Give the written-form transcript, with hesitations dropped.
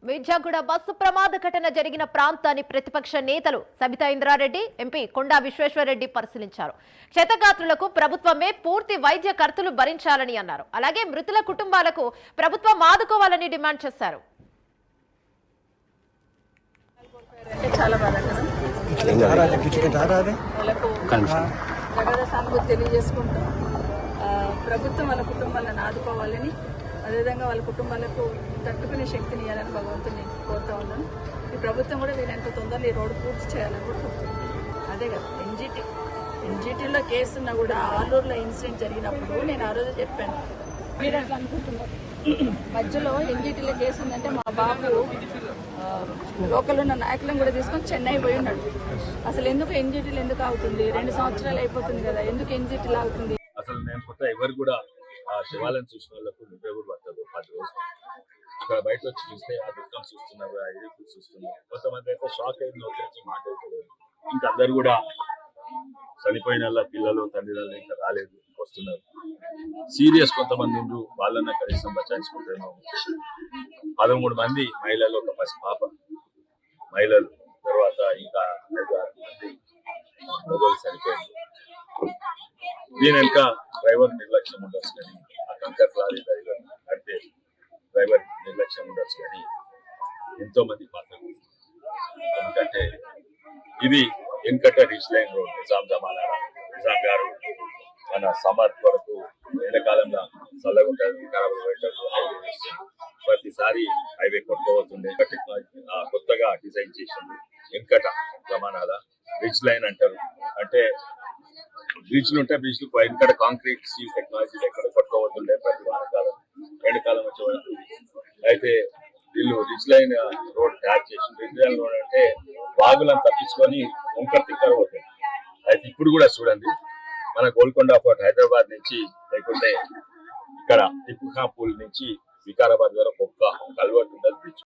Mirzaguda bus ప్రమాద ఘటన జరిగిన ప్రాంతాన్ని ప్రతిపక్ష నేతలు సబితా ఇంద్రారెడ్డి, ఎంపీ కొండా విశ్వేశ్వరరెడ్డి పరిశీలించారు. క్షతగాత్రులకు ప్రభుత్వమే పూర్తి వైద్య ఖర్చులు భరించాలని అన్నారు. అలాగే మృతుల కుటుంబాలకు ప్రభుత్వం ఆదుకోవాలని డిమాండ్ చేశారు. ప్రభుత్వం వాళ్ళ కుటుంబాలను ఆదుకోవాలని, అదేవిధంగా వాళ్ళ కుటుంబాలకు తట్టుకునే శక్తిని ఇవ్వాలని భగవంతుని కోరుతా ఉన్నాను. ఈ ప్రభుత్వం కూడా వీళ్ళంత తొందరగా ఈ రోడ్డు పూర్తి చేయాలని కూడా కోరుతున్నాను. అదే కదా ఎన్జిటీలో కేసు ఉన్నా కూడా ఆలూరులో ఇన్సిడెంట్ జరిగినప్పుడు నేను ఆ రోజు చెప్పాను, మీరు అట్లా అనుకుంటున్నారు. మధ్యలో ఎన్జిటీలో కేసు ఉందంటే మా బాబు లోకల్ ఉన్న నాయకులను కూడా తీసుకొని చెన్నై పోయి ఉన్నాడు. అసలు ఎందుకు ఎన్జిటీలు ఎందుకు అవుతుంది? 2 సంవత్సరాలు అయిపోతుంది కదా, ఎందుకు ఎన్జిటీలు అవుతుంది? అసలు నేను కొత్త ఎవరు కూడా ఆ శివాలయం చూసిన వాళ్ళకు నిద్ర కూడా పట్టదు. 10 రోజులు ఇక్కడ బయట వచ్చి చూస్తే ఆ దుఃఖం చూస్తున్నారు, ఆ ఏడుపు చూస్తున్నారు. కొంతమంది అయితే షాక్ అయింది, వచ్చి మాట్లాడుకోలేదు. ఇంకా అందరు కూడా చనిపోయిన పిల్లలు తండ్రులు ఇంకా రాలేదు, వస్తున్నారు. సీరియస్ కొంతమంది ఉండు, వాళ్ళన్న కనీసం బచాయించుకుంటాను. 13 మంది మహిళలు, ఒక పసి పాప మహిళలు, తర్వాత ఇంకా 5-6 మంది మొగలు చనిపోయింది. దీని వెనుక డ్రైవర్ నిర్లక్ష్యం ఉండొచ్చు కానీ, ఆ కంకర్ లారీ డ్రైవర్ అంటే డ్రైవర్ నిర్లక్ష్యం ఉండొచ్చు కానీ ఎంతో మంది పాత్ర. ఎందుకంటే ఇది వెనుకట రీచ్ లైన్ రోడ్, నిజాం జమానా, నిజాం గారు మన సమర్ వరకు ఎండాకాలంలో చల్లగా ఉంటుంది, వికారాబాద్ పెట్టారు. ప్రతిసారి హైవే కొట్టుకోబోతుండే. టెక్నాలజీ కొత్తగా డిజైన్ చేసింది. వెనుకట జమానాల రిచ్ లైన్ అంటారు. అంటే బ్రిడ్జ్లు ఉంటే బ్రిడ్జ్లు వెనుకట కాంక్రీట్ స్టీల్ టెక్నాలజీ ఎక్కడ కొట్టుకోబోతుండే ప్రతి వానకాలం ఎండాకాలం వచ్చే వరకు. అయితే వీళ్ళు రిచ్ లైన్ రోడ్ తయారు చేసి, రిచ్ లైన్ రోడ్ అంటే వాగులను తప్పించుకొని వంకర తిక్కర పోతుంది. అయితే ఇప్పుడు కూడా చూడండి, మన గోల్కొండ ఫోర్ట్ హైదరాబాద్ నుంచి, లేకుంటే ఇక్కడ టిప్పు ఖాపూల్ నుంచి వికారాబాద్ వరకు ఒక్క కల్వర్ట్ ఉండదు బ్రిడ్జ్.